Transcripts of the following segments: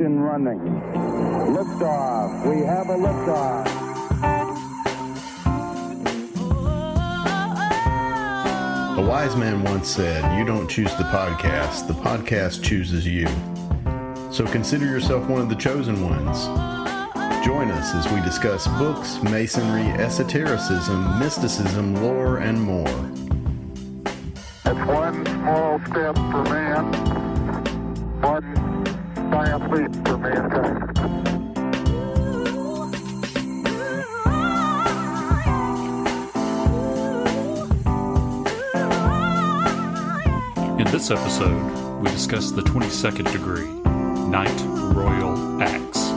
ignition running. Liftoff. We have a liftoff. A wise man once said, "You don't choose the podcast chooses you." So consider yourself one of the chosen ones. Join us as we discuss books, masonry, esotericism, mysticism, lore, and more. It's one small step for man, one giant leap for mankind. In this episode, we discuss the 22nd degree, Knight Royal Axe.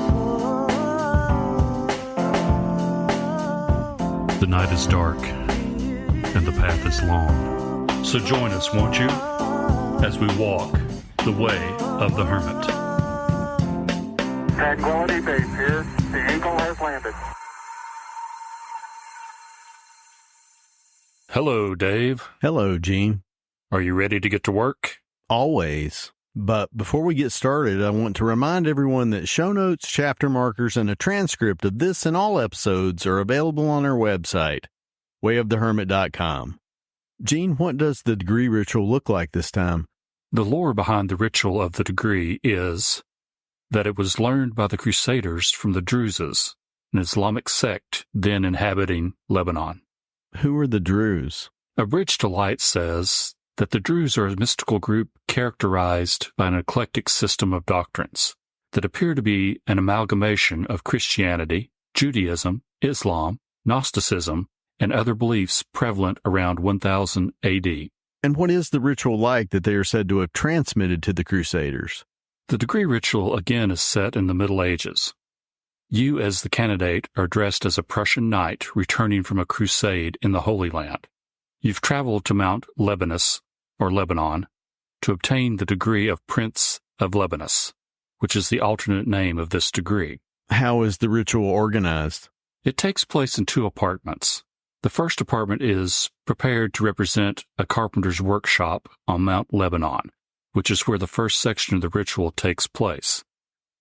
The night is dark, and the path is long. So join us, won't you, as we walk the way of the hermit. Tranquility Base here. The Eagle has landed. Hello, Dave. Hello, Gene. Are you ready to get to work? Always. But before we get started, I want to remind everyone that show notes, chapter markers, and a transcript of this and all episodes are available on our website, wayofthehermit.com. Gene, what does the degree ritual look like this time? The lore behind the ritual of the degree is that it was learned by the Crusaders from the Druzes, an Islamic sect then inhabiting Lebanon. Who are the Druze? A Bridge to Light says that the Druze are a mystical group characterized by an eclectic system of doctrines that appear to be an amalgamation of Christianity, Judaism, Islam, Gnosticism, and other beliefs prevalent around 1000 AD. And what is the ritual like that they are said to have transmitted to the Crusaders? The degree ritual again is set in the Middle Ages. You, as the candidate, are dressed as a Prussian Knight returning from a crusade in the Holy Land. You've traveled to Mount Lebanon, to obtain the degree of Prince of Lebanon, which is the alternate name of this degree. How is the ritual organized? It takes place in two apartments. The first apartment is prepared to represent a carpenter's workshop on Mount Lebanon, which is where the first section of the ritual takes place.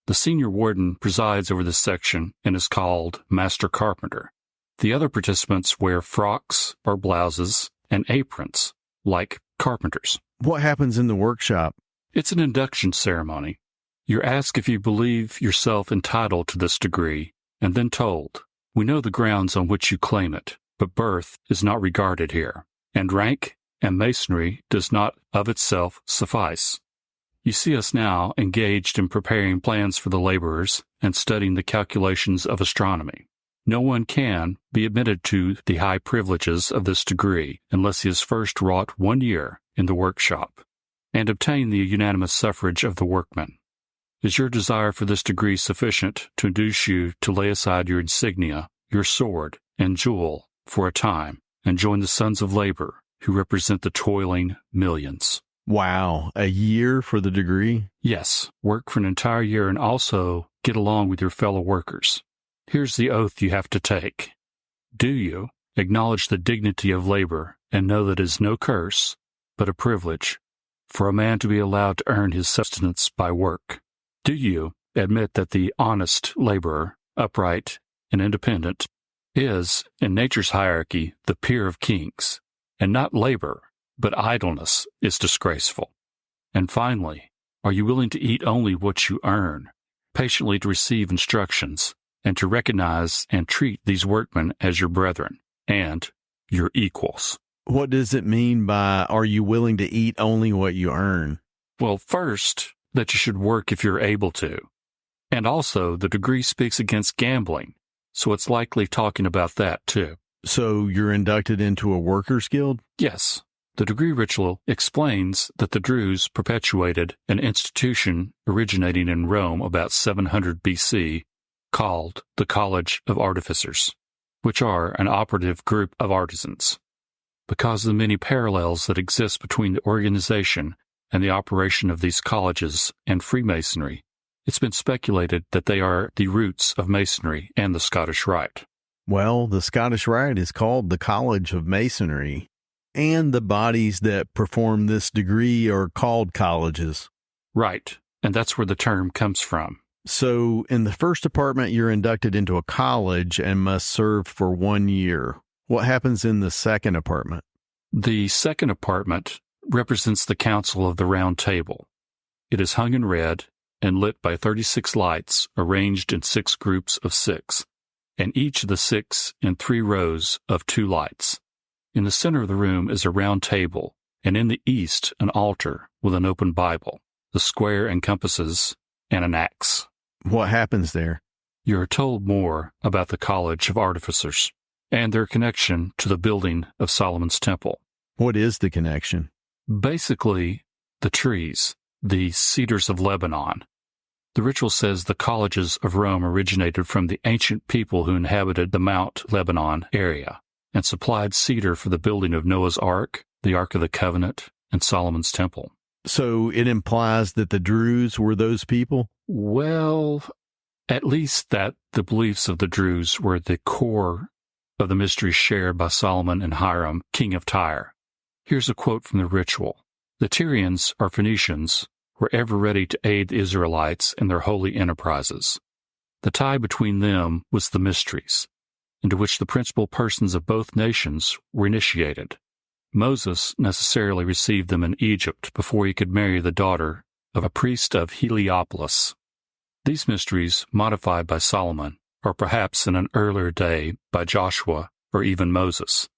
The senior warden presides over this section and is called Master Carpenter. The other participants wear frocks or blouses and aprons, like carpenters. What happens in the workshop? It's an induction ceremony. You're asked if you believe yourself entitled to this degree, and then told, "We know the grounds on which you claim it, but birth is not regarded here, and rank and masonry does not of itself suffice." You see us now engaged in preparing plans for the laborers and studying the calculations of astronomy. No one can be admitted to the high privileges of this degree unless he has first wrought 1 year in the workshop and obtained the unanimous suffrage of the workmen. Is your desire for this degree sufficient to induce you to lay aside your insignia, your sword, and jewel for a time and join the sons of labor who represent the toiling millions? Wow, a year for the degree? Yes, work for an entire year and also get along with your fellow workers. Here's the oath you have to take. Do you acknowledge the dignity of labor and know that it is no curse, but a privilege, for a man to be allowed to earn his sustenance by work? Do you admit that the honest laborer, upright and independent, is, in nature's hierarchy, the peer of kings, and not labor, but idleness is disgraceful? And finally, are you willing to eat only what you earn, patiently to receive instructions, and to recognize and treat these workmen as your brethren and your equals? What does it mean by, are you willing to eat only what you earn? Well, first, that you should work if you're able to. And also, the degree speaks against gambling, so it's likely talking about that too. So you're inducted into a workers' guild? Yes. The degree ritual explains that the Druze perpetuated an institution originating in Rome about 700 BC called the College of Artificers, which are an operative group of artisans. Because of the many parallels that exist between the organization and the operation of these colleges and Freemasonry, it's been speculated that they are the roots of Masonry and the Scottish Rite. Well, the Scottish Rite is called the College of Masonry, and the bodies that perform this degree are called colleges. Right, and that's where the term comes from. So in the first apartment, you're inducted into a college and must serve for 1 year. What happens in the second apartment? The second apartment represents the Council of the Round Table. It is hung in red and lit by 36 lights arranged in 6 groups of 6, and each of the 6 in 3 rows of 2 lights. In the center of the room is a round table, and in the east an altar with an open Bible, the square and compasses, and an axe. What happens there? You are told more about the College of Artificers and their connection to the building of Solomon's Temple. What is the connection? Basically, the trees, the Cedars of Lebanon. The ritual says the colleges of Rome originated from the ancient people who inhabited the Mount Lebanon area and supplied cedar for the building of Noah's Ark, the Ark of the Covenant, and Solomon's Temple. So it implies that the Druze were those people? Well, at least that the beliefs of the Druze were the core of the mysteries shared by Solomon and Hiram, king of Tyre. Here's a quote from the ritual. The Tyrians, or Phoenicians, were ever ready to aid the Israelites in their holy enterprises. The tie between them was the mysteries, into which the principal persons of both nations were initiated. Moses necessarily received them in Egypt before he could marry the daughter of a priest of Heliopolis. These mysteries, modified by Solomon, or perhaps in an earlier day by Joshua or even Moses,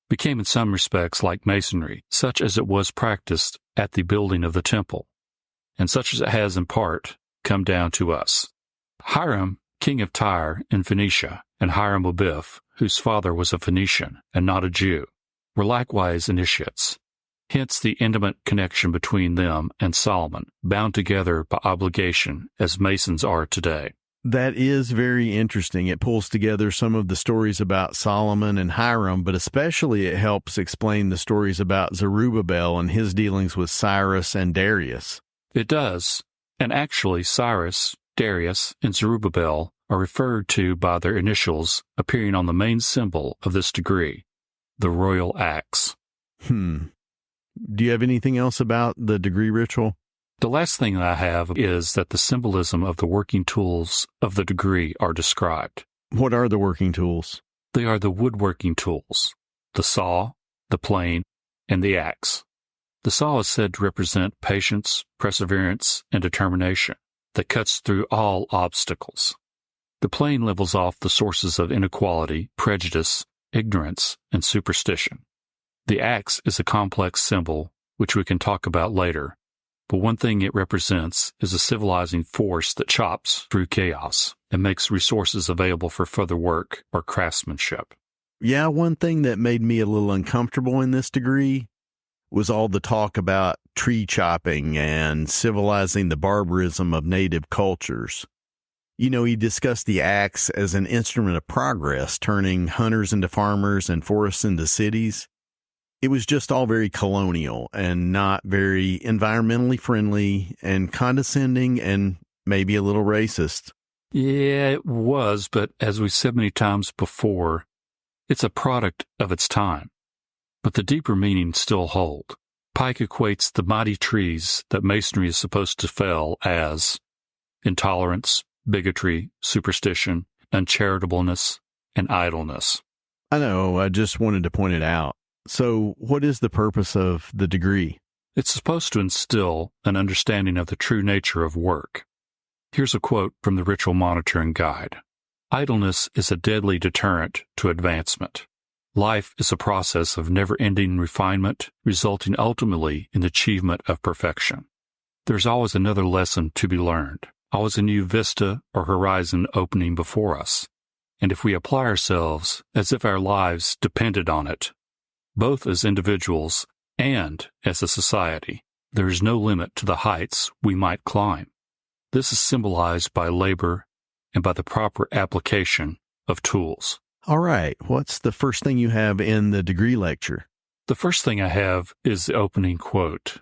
became in some respects like Masonry, such as it was practiced at the building of the temple, and such as it has in part come down to us. Hiram, king of Tyre in Phoenicia, and Hiram Abif, whose father was a Phoenician and not a Jew, were likewise initiates. Hence the intimate connection between them and Solomon, bound together by obligation as Masons are today. That is very interesting. It pulls together some of the stories about Solomon and Hiram, but especially it helps explain the stories about Zerubbabel and his dealings with Cyrus and Darius. It does, and actually Cyrus, Darius, and Zerubbabel are referred to by their initials appearing on the main symbol of this degree, the royal axe. Do you have anything else about the degree ritual? The last thing I have is that the symbolism of the working tools of the degree are described. What are the working tools? They are the woodworking tools, the saw, the plane, and the axe. The saw is said to represent patience, perseverance, and determination that cuts through all obstacles. The plane levels off the sources of inequality, prejudice, ignorance, and superstition. The axe is a complex symbol, which we can talk about later, but one thing it represents is a civilizing force that chops through chaos and makes resources available for further work or craftsmanship. Yeah, one thing that made me a little uncomfortable in this degree was all the talk about tree chopping and civilizing the barbarism of native cultures. You know, he discussed the axe as an instrument of progress, turning hunters into farmers and forests into cities. It was just all very colonial and not very environmentally friendly and condescending and maybe a little racist. Yeah, it was, but as we've said many times before, it's a product of its time. But the deeper meanings still hold. Pike equates the mighty trees that Masonry is supposed to fell as intolerance, bigotry, superstition, uncharitableness, and idleness. I know, I just wanted to point it out. So, what is the purpose of the degree? It's supposed to instill an understanding of the true nature of work. Here's a quote from the Ritual Monitoring Guide. Idleness is a deadly deterrent to advancement. Life is a process of never-ending refinement, resulting ultimately in the achievement of perfection. There's always another lesson to be learned, always a new vista or horizon opening before us. And if we apply ourselves as if our lives depended on it, both as individuals and as a society, there is no limit to the heights we might climb. This is symbolized by labor and by the proper application of tools. All right, what's the first thing you have in the degree lecture? The first thing I have is the opening quote.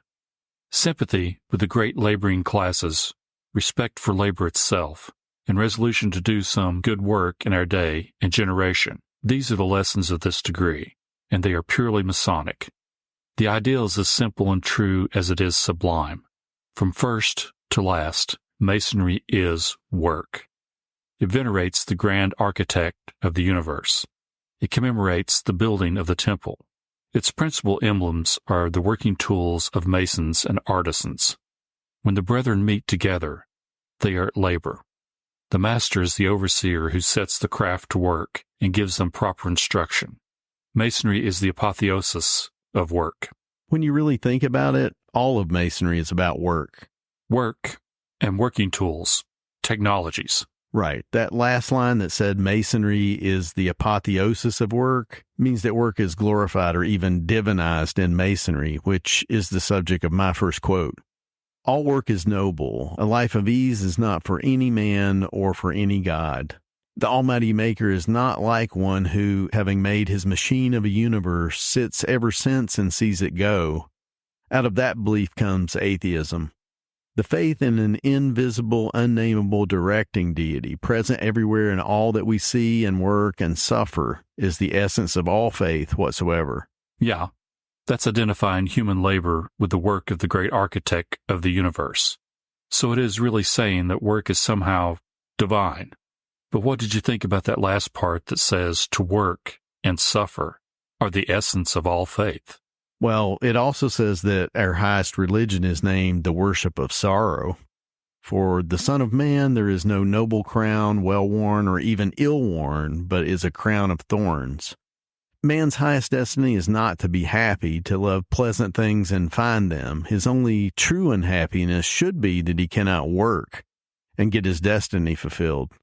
Sympathy with the great laboring classes, respect for labor itself, and resolution to do some good work in our day and generation. These are the lessons of this degree, and they are purely Masonic. The ideal is as simple and true as it is sublime. From first to last, Masonry is work. It venerates the grand architect of the universe. It commemorates the building of the temple. Its principal emblems are the working tools of masons and artisans. When the brethren meet together, they are at labor. The master is the overseer who sets the craft to work and gives them proper instruction. Masonry is the apotheosis of work. When you really think about it, all of Masonry is about work. Work and working tools, technologies. Right. That last line that said Masonry is the apotheosis of work means that work is glorified or even divinized in Masonry, which is the subject of my first quote. All work is noble. A life of ease is not for any man or for any god. The Almighty Maker is not like one who, having made his machine of a universe, sits ever since and sees it go. Out of that belief comes atheism. The faith in an invisible, unnameable directing deity, present everywhere in all that we see and work and suffer, is the essence of all faith whatsoever. Yeah, that's identifying human labor with the work of the great architect of the universe. So it is really saying that work is somehow divine. But what did you think about that last part that says to work and suffer are the essence of all faith? Well, it also says that our highest religion is named the worship of sorrow. For the Son of Man there is no noble crown, well-worn or even ill-worn, but is a crown of thorns. Man's highest destiny is not to be happy, to love pleasant things and find them. His only true unhappiness should be that he cannot work and get his destiny fulfilled.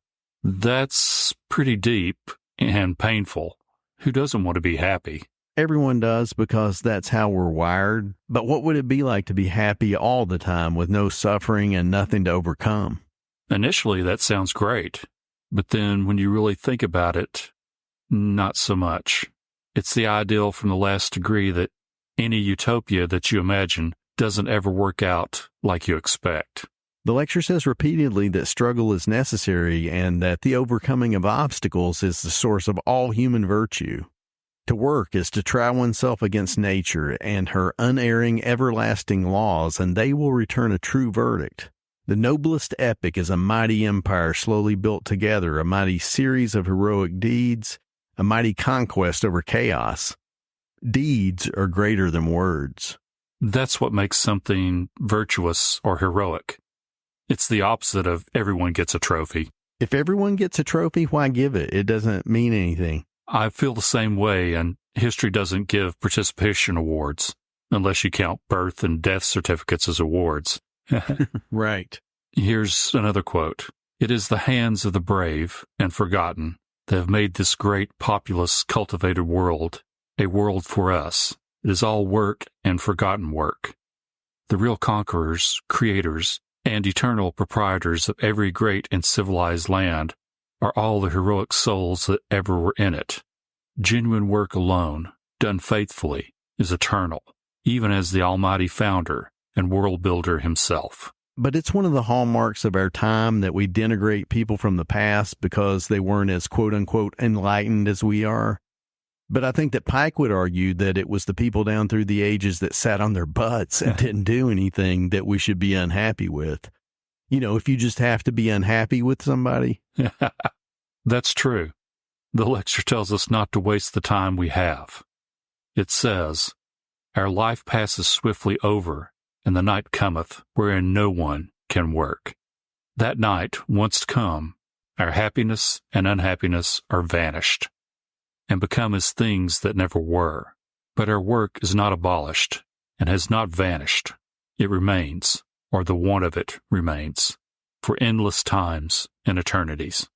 That's pretty deep and painful. Who doesn't want to be happy? Everyone does, because that's how we're wired. But what would it be like to be happy all the time with no suffering and nothing to overcome? Initially, that sounds great. But then when you really think about it, not so much. It's the ideal from the last degree that any utopia that you imagine doesn't ever work out like you expect. The lecture says repeatedly that struggle is necessary and that the overcoming of obstacles is the source of all human virtue. To work is to try oneself against nature and her unerring, everlasting laws, and they will return a true verdict. The noblest epic is a mighty empire slowly built together, a mighty series of heroic deeds, a mighty conquest over chaos. Deeds are greater than words. That's what makes something virtuous or heroic. It's the opposite of everyone gets a trophy. If everyone gets a trophy, why give it? It doesn't mean anything. I feel the same way, and history doesn't give participation awards, unless you count birth and death certificates as awards. Right. Here's another quote. It is the hands of the brave and forgotten that have made this great, populous, cultivated world a world for us. It is all work and forgotten work. The real conquerors, creators, and eternal proprietors of every great and civilized land are all the heroic souls that ever were in it. Genuine work alone, done faithfully, is eternal, even as the Almighty Founder and World Builder himself. But it's one of the hallmarks of our time that we denigrate people from the past because they weren't as quote-unquote enlightened as we are. But I think that Pike would argue that it was the people down through the ages that sat on their butts and didn't do anything that we should be unhappy with. You know, if you just have to be unhappy with somebody. That's true. The lecture tells us not to waste the time we have. It says, our life passes swiftly over, and the night cometh wherein no one can work. That night, once come, our happiness and unhappiness are vanished, and become as things that never were. But our work is not abolished, and has not vanished. It remains, or the want of it remains, for endless times and eternities.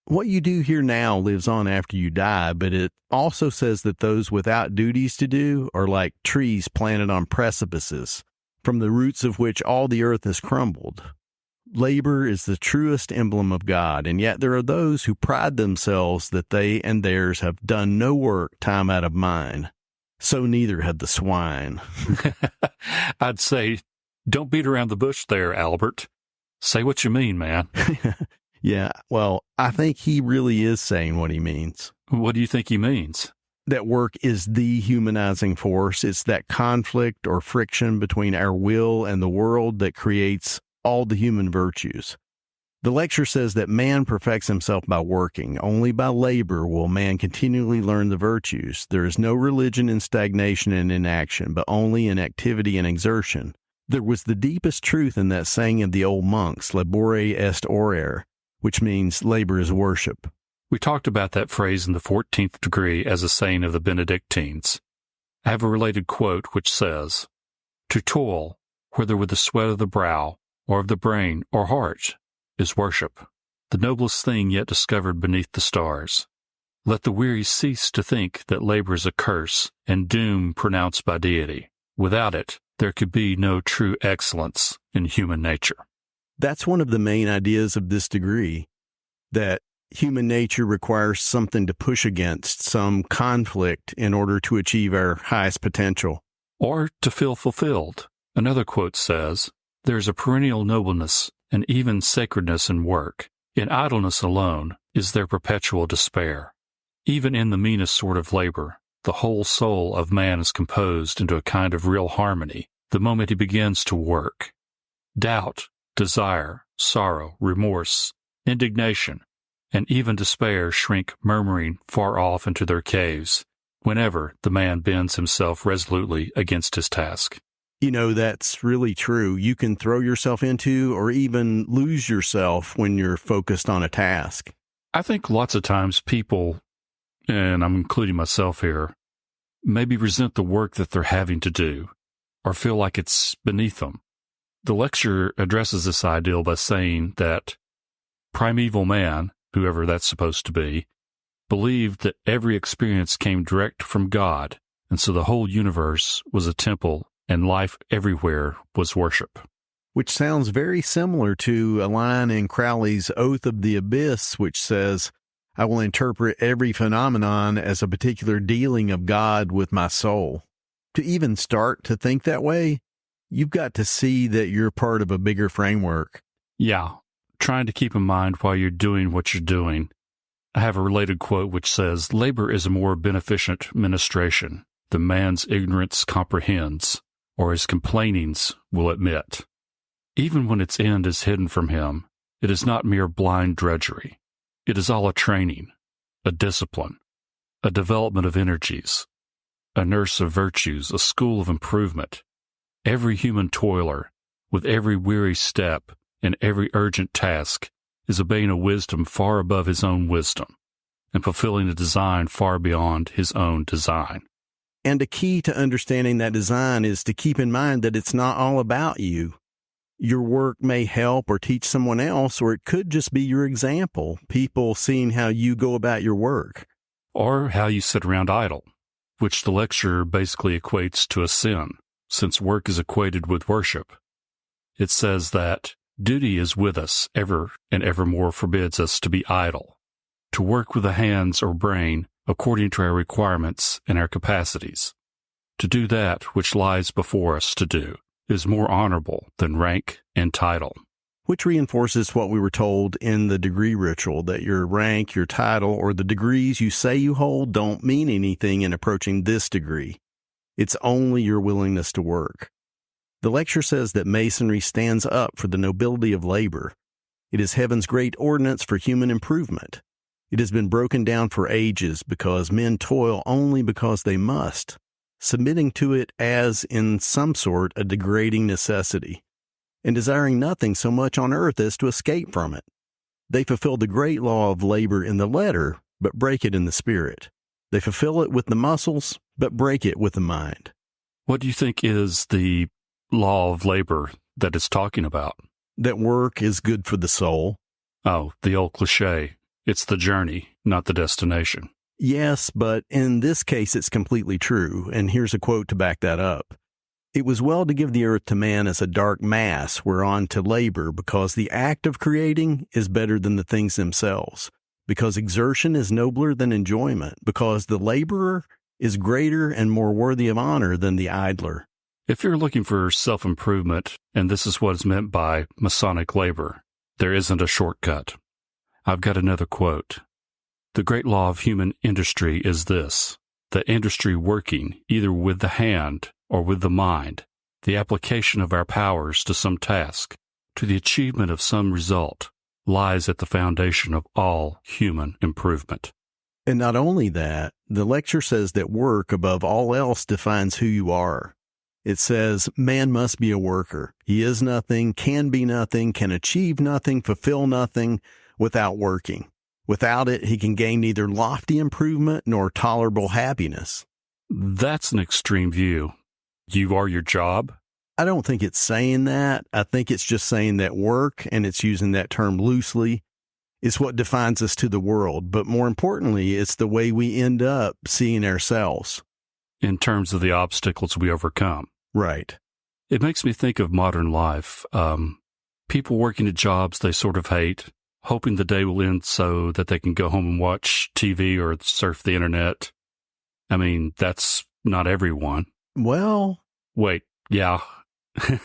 What you do here now lives on after you die, but it also says that those without duties to do are like trees planted on precipices, from the roots of which all the earth has crumbled. Labor is the truest emblem of God, and yet there are those who pride themselves that they and theirs have done no work time out of mind. So neither had the swine. I'd say, don't beat around the bush there, Albert. Say what you mean, man. Yeah, well, I think he really is saying what he means. What do you think he means? That work is the humanizing force. It's that conflict or friction between our will and the world that creates all the human virtues. The lecture says that man perfects himself by working. Only by labor will man continually learn the virtues. There is no religion in stagnation and inaction, but only in activity and exertion. There was the deepest truth in that saying of the old monks, Laborare est Orare, which means labor is worship. We talked about that phrase in the 14th degree as a saying of the Benedictines. I have a related quote which says, "To toil, whether with the sweat of the brow, or of the brain or heart, is worship, the noblest thing yet discovered beneath the stars. Let the weary cease to think that labor is a curse and doom pronounced by deity. Without it, there could be no true excellence in human nature." That's one of the main ideas of this degree, that human nature requires something to push against, some conflict in order to achieve our highest potential. Or to feel fulfilled. Another quote says, "There is a perennial nobleness and even sacredness in work. In idleness alone is there perpetual despair. Even in the meanest sort of labor, the whole soul of man is composed into a kind of real harmony the moment he begins to work. Doubt, desire, sorrow, remorse, indignation, and even despair shrink murmuring far off into their caves whenever the man bends himself resolutely against his task." You know, that's really true. You can throw yourself into or even lose yourself when you're focused on a task. I think lots of times people, and I'm including myself here, maybe resent the work that they're having to do or feel like it's beneath them. The lecture addresses this ideal by saying that primeval man, whoever that's supposed to be, believed that every experience came direct from God, and so the whole universe was a temple and life everywhere was worship. Which sounds very similar to a line in Crowley's Oath of the Abyss, which says, "I will interpret every phenomenon as a particular dealing of God with my soul." To even start to think that way, you've got to see that you're part of a bigger framework. Yeah, trying to keep in mind while you're doing what you're doing. I have a related quote which says, "Labor is a more beneficent ministration than man's ignorance comprehends, or his complainings will admit. Even when its end is hidden from him, it is not mere blind drudgery. It is all a training, a discipline, a development of energies, a nurse of virtues, a school of improvement. Every human toiler, with every weary step and every urgent task, is obeying a wisdom far above his own wisdom, and fulfilling a design far beyond his own design." And a key to understanding that design is to keep in mind that it's not all about you. Your work may help or teach someone else, or it could just be your example, people seeing how you go about your work. Or how you sit around idle, which the lecture basically equates to a sin, since work is equated with worship. It says that duty is with us ever and evermore forbids us to be idle, to work with the hands or brain according to our requirements and our capacities. To do that which lies before us to do is more honorable than rank and title. Which reinforces what we were told in the degree ritual, that your rank, your title, or the degrees you say you hold don't mean anything in approaching this degree. It's only your willingness to work. The lecture says that Masonry stands up for the nobility of labor. It is heaven's great ordinance for human improvement. It has been broken down for ages because men toil only because they must, submitting to it as, in some sort, a degrading necessity, and desiring nothing so much on earth as to escape from it. They fulfill the great law of labor in the letter, but break it in the spirit. They fulfill it with the muscles, but break it with the mind. What do you think is the law of labor that it's talking about? That work is good for the soul. Oh, the old cliche. It's the journey, not the destination. Yes, but in this case it's completely true, and here's a quote to back that up. "It was well to give the earth to man as a dark mass whereon to labor, because the act of creating is better than the things themselves, because exertion is nobler than enjoyment, because the laborer is greater and more worthy of honor than the idler." If you're looking for self-improvement, and this is what is meant by Masonic labor, there isn't a shortcut. I've got another quote. "The great law of human industry is this, that industry working either with the hand or with the mind, the application of our powers to some task, to the achievement of some result lies at the foundation of all human improvement. And not only that, the lecture says that work above all else defines who you are. It says man must be a worker. He is nothing, can be nothing, can achieve nothing, fulfill nothing without working. Without it, he can gain neither lofty improvement nor tolerable happiness. That's an extreme view. You are your job? I don't think it's saying that. I think it's just saying that work, and it's using that term loosely, is what defines us to the world. But more importantly, it's the way we end up seeing ourselves. In terms of the obstacles we overcome. Right. It makes me think of modern life. People working at jobs they sort of hate, hoping the day will end so that they can go home and watch TV or surf the internet. I mean, that's not everyone. Well... Wait, yeah,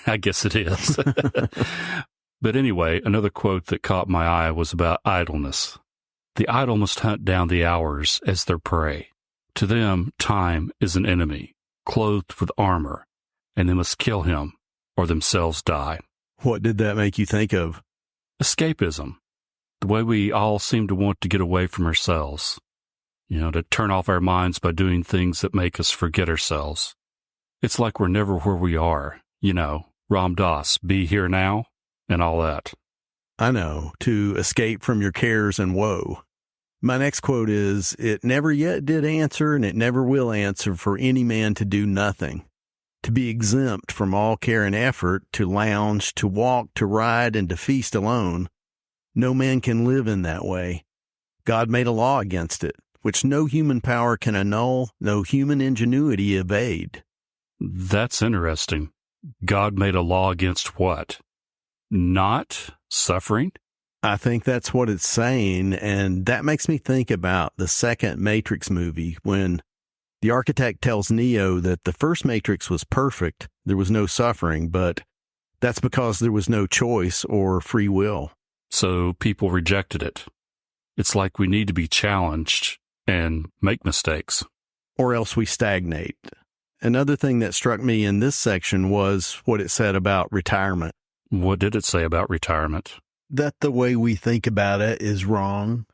I guess it is. But anyway, another quote that caught my eye was about idleness. The idle must hunt down the hours as their prey. To them, time is an enemy, clothed with armor, and they must kill him or themselves die. What did that make you think of? Escapism. The way we all seem to want to get away from ourselves. To turn off our minds by doing things that make us forget ourselves. It's like we're never where we are. Ram Dass, be here now, and all that. I know, to escape from your cares and woe. My next quote is, "It never yet did answer, and it never will answer for any man to do nothing. To be exempt from all care and effort, to lounge, to walk, to ride, and to feast alone. No man can live in that way. God made a law against it, which no human power can annul, no human ingenuity evade." That's interesting. God made a law against what? Not suffering? I think that's what it's saying, and that makes me think about the second Matrix movie when the architect tells Neo that the first Matrix was perfect, there was no suffering, but that's because there was no choice or free will. So people rejected it. It's like we need to be challenged and make mistakes. Or else we stagnate. Another thing that struck me in this section was what it said about retirement. What did it say about retirement? That the way we think about it is wrong.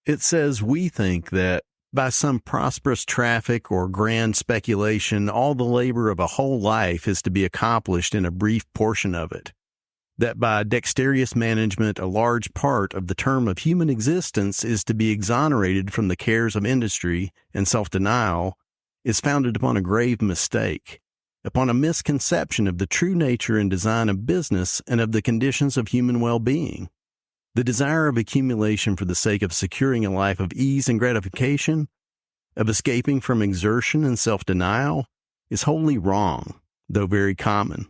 It says we think that by some prosperous traffic or grand speculation, all the labor of a whole life is to be accomplished in a brief portion of it. That by dexterous management, a large part of the term of human existence is to be exonerated from the cares of industry and self-denial, is founded upon a grave mistake, upon a misconception of the true nature and design of business and of the conditions of human well-being. The desire of accumulation for the sake of securing a life of ease and gratification, of escaping from exertion and self-denial, is wholly wrong, though very common.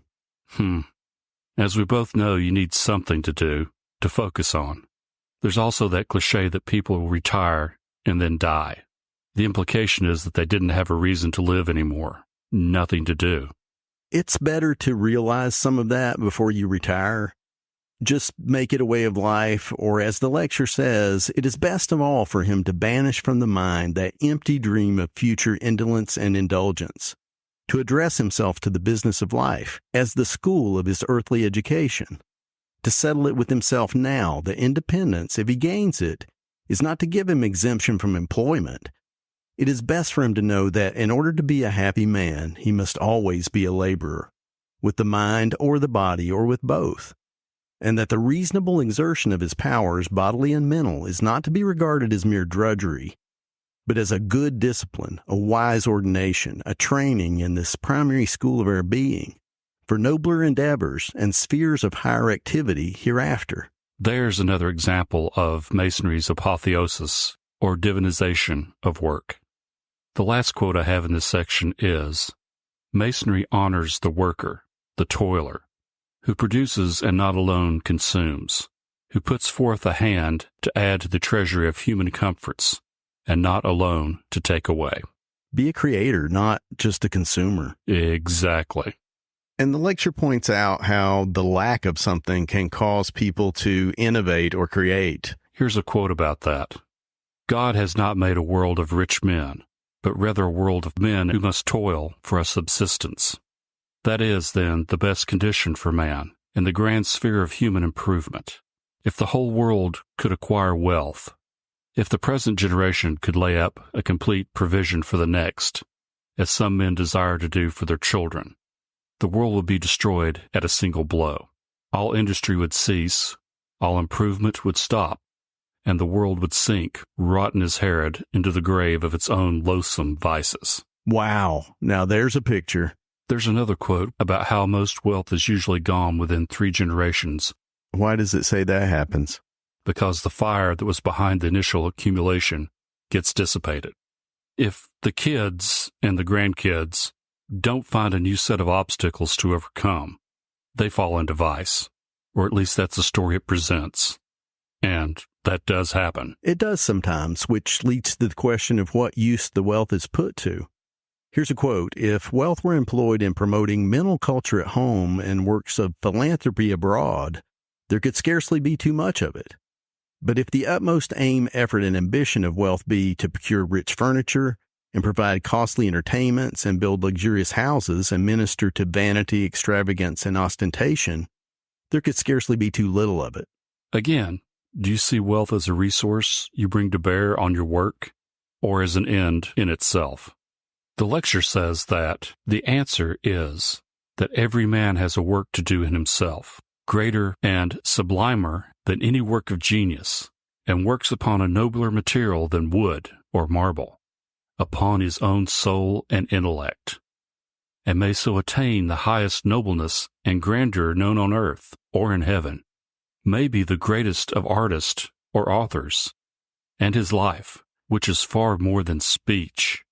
As we both know, you need something to do, to focus on. There's also that cliche that people will retire and then die. The implication is that they didn't have a reason to live anymore, nothing to do. It's better to realize some of that before you retire. Just make it a way of life, or as the lecture says, it is best of all for him to banish from the mind that empty dream of future indolence and indulgence, to address himself to the business of life as the school of his earthly education, to settle it with himself now that independence, if he gains it, is not to give him exemption from employment. It is best for him to know that in order to be a happy man, he must always be a laborer, with the mind or the body or with both, and that the reasonable exertion of his powers, bodily and mental, is not to be regarded as mere drudgery, but as a good discipline, a wise ordination, a training in this primary school of our being, for nobler endeavors and spheres of higher activity hereafter. There's another example of Masonry's apotheosis, or divinization of work. The last quote I have in this section is, "Masonry honors the worker, the toiler, who produces and not alone consumes, who puts forth a hand to add to the treasury of human comforts, and not alone to take away." Be a creator, not just a consumer. Exactly. And the lecture points out how the lack of something can cause people to innovate or create. Here's a quote about that. "God has not made a world of rich men, but rather a world of men who must toil for a subsistence. That is, then, the best condition for man, and the grand sphere of human improvement. If the whole world could acquire wealth, if the present generation could lay up a complete provision for the next, as some men desire to do for their children, the world would be destroyed at a single blow. All industry would cease, all improvement would stop, and the world would sink, rotten as Herod, into the grave of its own loathsome vices. Wow. Now there's a picture. There's another quote about how most wealth is usually gone within 3 generations. Why does it say that happens? Because the fire that was behind the initial accumulation gets dissipated. If the kids and the grandkids don't find a new set of obstacles to overcome, they fall into vice, or at least that's the story it presents. And that does happen. It does sometimes, which leads to the question of what use the wealth is put to. Here's a quote: "If wealth were employed in promoting mental culture at home and works of philanthropy abroad, there could scarcely be too much of it. But if the utmost aim, effort, and ambition of wealth be to procure rich furniture, and provide costly entertainments, and build luxurious houses, and minister to vanity, extravagance, and ostentation, there could scarcely be too little of it." Again, do you see wealth as a resource you bring to bear on your work, or as an end in itself? The lecture says that the answer is that every man has a work to do in himself, greater and sublimer than any work of genius, and works upon a nobler material than wood or marble, upon his own soul and intellect, and may so attain the highest nobleness and grandeur known on earth or in heaven, may be the greatest of artists or authors, and his life, which is far more than speech,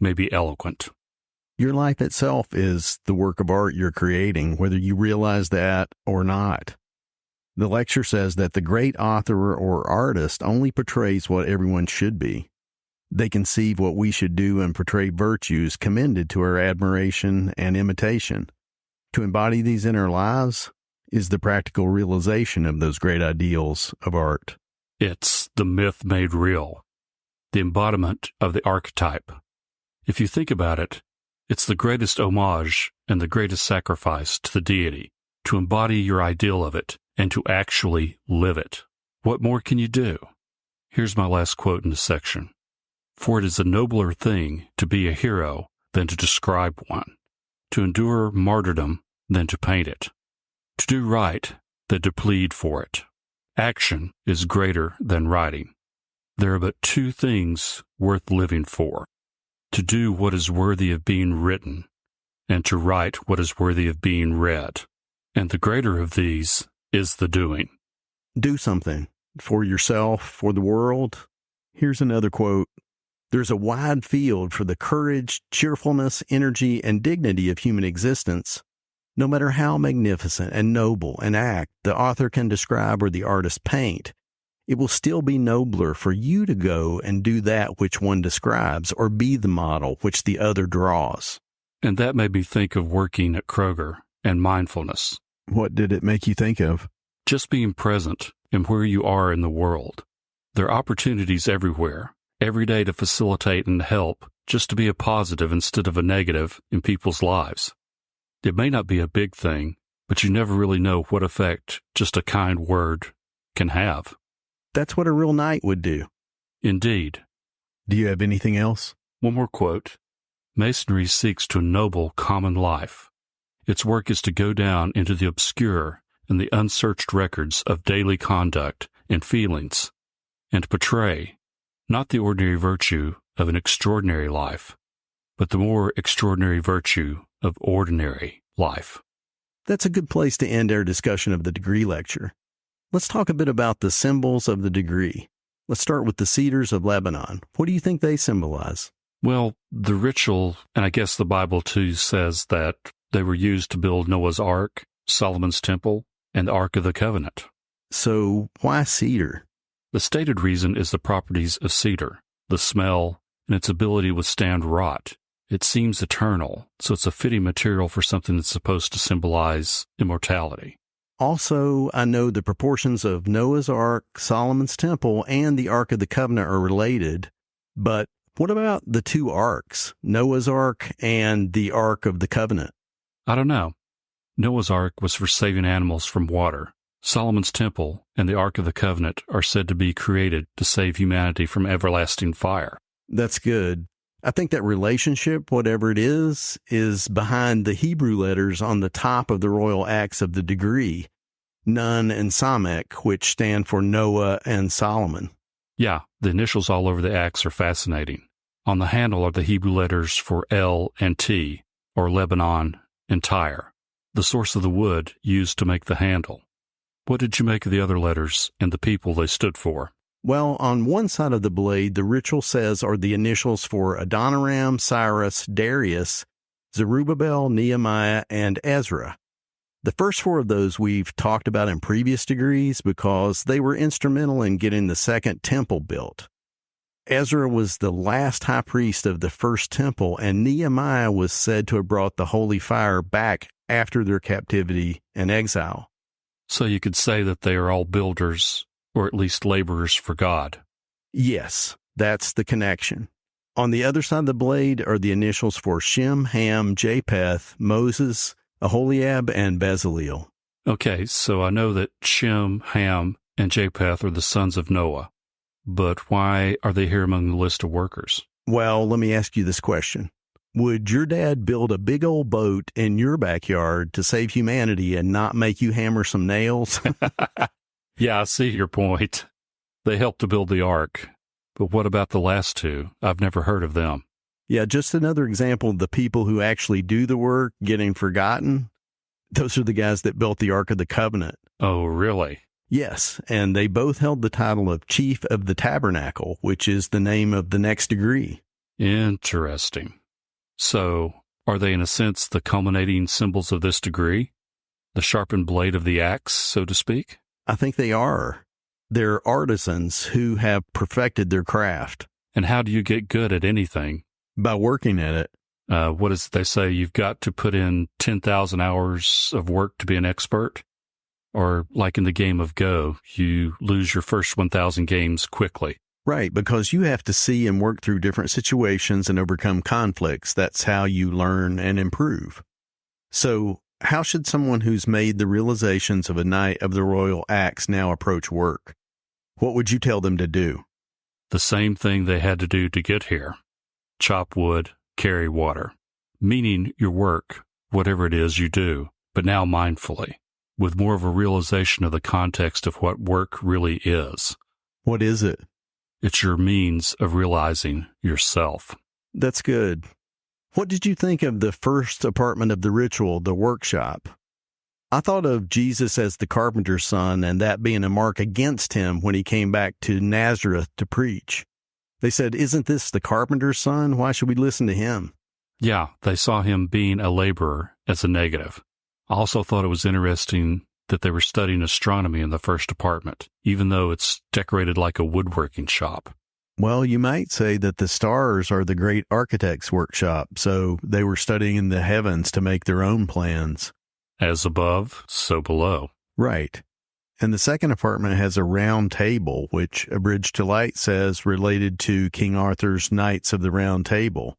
may be eloquent. Your life itself is the work of art you're creating, whether you realize that or not. The lecture says that the great author or artist only portrays what everyone should be. They conceive what we should do and portray virtues commended to our admiration and imitation. To embody these in our lives is the practical realization of those great ideals of art. It's the myth made real, the embodiment of the archetype. If you think about it, it's the greatest homage and the greatest sacrifice to the deity, to embody your ideal of it and to actually live it. What more can you do? Here's my last quote in this section. "For it is a nobler thing to be a hero than to describe one, to endure martyrdom than to paint it, to do right than to plead for it. Action is greater than writing. There are but 2 things worth living for: to do what is worthy of being written, and to write what is worthy of being read. And the greater of these is the doing." Do something for yourself, for the world. Here's another quote: "There's a wide field for the courage, cheerfulness, energy, and dignity of human existence. No matter how magnificent and noble an act the author can describe or the artist paint, it will still be nobler for you to go and do that which one describes, or be the model which the other draws." And that made me think of working at Kroger and mindfulness. What did it make you think of? Just being present and where you are in the world. There are opportunities everywhere, every day, to facilitate and help, just to be a positive instead of a negative in people's lives. It may not be a big thing, but you never really know what effect just a kind word can have. That's what a real knight would do. Indeed. Do you have anything else? One more quote. "Masonry seeks to ennoble common life. Its work is to go down into the obscure and the unsearched records of daily conduct and feelings, and portray not the ordinary virtue of an extraordinary life, but the more extraordinary virtue of ordinary life." That's a good place to end our discussion of the degree lecture. Let's talk a bit about the symbols of the degree. Let's start with the Cedars of Lebanon. What do you think they symbolize? Well, the ritual, and I guess the Bible too, says that they were used to build Noah's Ark, Solomon's Temple, and the Ark of the Covenant. So why cedar? The stated reason is the properties of cedar, the smell, and its ability to withstand rot. It seems eternal, so it's a fitting material for something that's supposed to symbolize immortality. Also, I know the proportions of Noah's Ark, Solomon's Temple, and the Ark of the Covenant are related, but what about the 2 arks, Noah's Ark and the Ark of the Covenant? I don't know. Noah's Ark was for saving animals from water. Solomon's Temple and the Ark of the Covenant are said to be created to save humanity from everlasting fire. That's good. I think that relationship, whatever it is behind the Hebrew letters on the top of the royal axe of the degree, Nun and Samek, which stand for Noah and Solomon. Yeah, the initials all over the axe are fascinating. On the handle are the Hebrew letters for L and T, or Lebanon and Tyre, the source of the wood used to make the handle. What did you make of the other letters and the people they stood for? Well, on one side of the blade, the ritual says are the initials for Adoniram, Cyrus, Darius, Zerubbabel, Nehemiah, and Ezra. The first four of those we've talked about in previous degrees because they were instrumental in getting the second temple built. Ezra was the last high priest of the first temple, and Nehemiah was said to have brought the holy fire back after their captivity and exile. So you could say that they are all builders, or at least laborers for God. Yes, that's the connection. On the other side of the blade are the initials for Shem, Ham, Japheth, Moses, Aholiab, and Bezaleel. Okay, so I know that Shem, Ham, and Japheth are the sons of Noah. But why are they here among the list of workers? Well, let me ask you this question. Would your dad build a big old boat in your backyard to save humanity and not make you hammer some nails? Yeah, I see your point. They helped to build the ark. But what about the last two? I've never heard of them. Yeah, just another example of the people who actually do the work getting forgotten. Those are the guys that built the Ark of the Covenant. Oh, really? Yes, and they both held the title of Chief of the Tabernacle, which is the name of the next degree. Interesting. So, are they in a sense the culminating symbols of this degree? The sharpened blade of the axe, so to speak? I think they are. They're artisans who have perfected their craft. And how do you get good at anything? By working at it. What does they say? You've got to put in 10,000 hours of work to be an expert? Or like in the game of Go, you lose your first 1,000 games quickly. Right, because you have to see and work through different situations and overcome conflicts. That's how you learn and improve. So, how should someone who's made the realizations of a Knight of the Royal Axe now approach work? What would you tell them to do? The same thing they had to do to get here. Chop wood, carry water. Meaning your work, whatever it is you do, but now mindfully, with more of a realization of the context of what work really is. What is it? It's your means of realizing yourself. That's good. What did you think of the first apartment of the ritual, the workshop? I thought of Jesus as the carpenter's son and that being a mark against him when he came back to Nazareth to preach. They said, "Isn't this the carpenter's son? Why should we listen to him?" Yeah, they saw him being a laborer as a negative. I also thought it was interesting that they were studying astronomy in the first apartment, even though it's decorated like a woodworking shop. Well, you might say that the stars are the great architect's workshop, so they were studying the heavens to make their own plans. As above, so below. Right. And the second apartment has a round table, which A Bridge to Light says related to King Arthur's Knights of the Round Table.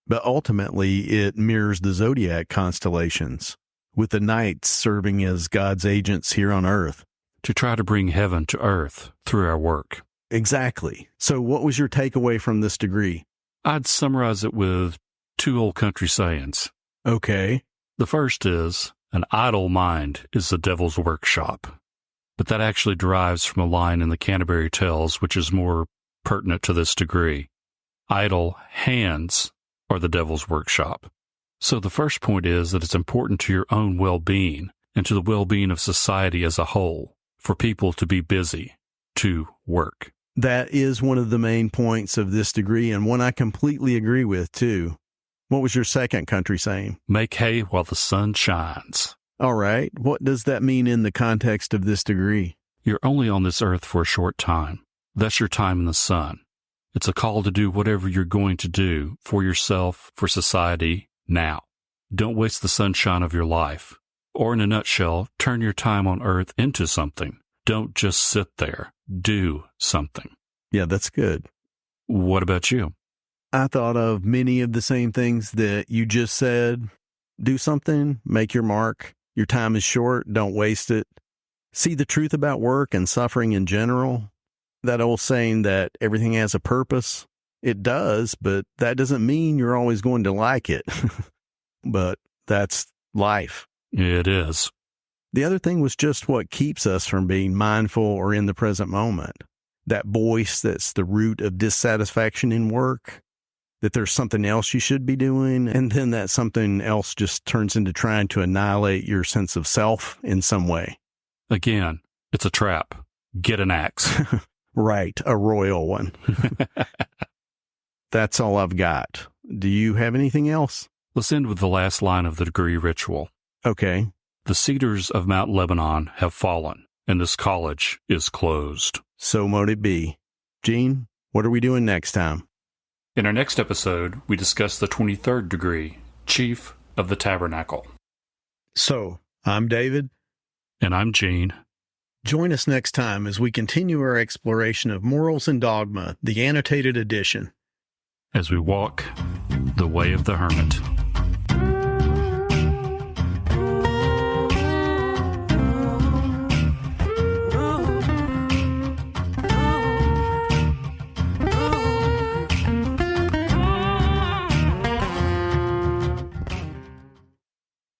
But ultimately, it mirrors the zodiac constellations, with the knights serving as God's agents here on earth. To try to bring heaven to earth through our work. Exactly. So what was your takeaway from this degree? I'd summarize it with two old country sayings. Okay. The first is, an idle mind is the devil's workshop. But that actually derives from a line in the Canterbury Tales, which is more pertinent to this degree. Idle hands are the devil's workshop. So the first point is that it's important to your own well-being and to the well-being of society as a whole for people to be busy, to work. That is one of the main points of this degree, and one I completely agree with, too. What was your second country saying? Make hay while the sun shines. All right. What does that mean in the context of this degree? You're only on this earth for a short time. That's your time in the sun. It's a call to do whatever you're going to do for yourself, for society, now. Don't waste the sunshine of your life. Or in a nutshell, turn your time on earth into something. Don't just sit there. Do something. Yeah, that's good. What about you? I thought of many of the same things that you just said. Do something, make your mark, Your time is short, don't waste it. See the truth about work and suffering in general. That old saying that everything has a purpose. It does, but that doesn't mean you're always going to like it. But that's life. It is. The other thing was just what keeps us from being mindful or in the present moment. That voice that's the root of dissatisfaction in work, that there's something else you should be doing, and then that something else just turns into trying to annihilate your sense of self in some way. Again, it's a trap. Get an axe. Right, a royal one. That's all I've got. Do you have anything else? Let's end with the last line of the degree ritual. Okay. The cedars of Mount Lebanon have fallen, and this college is closed. So mote it be. Gene, what are we doing next time? In our next episode, we discuss the 23rd degree, Chief of the Tabernacle. So, I'm David. And I'm Gene. Join us next time as we continue our exploration of Morals and Dogma, the annotated edition. As we walk the way of the hermit.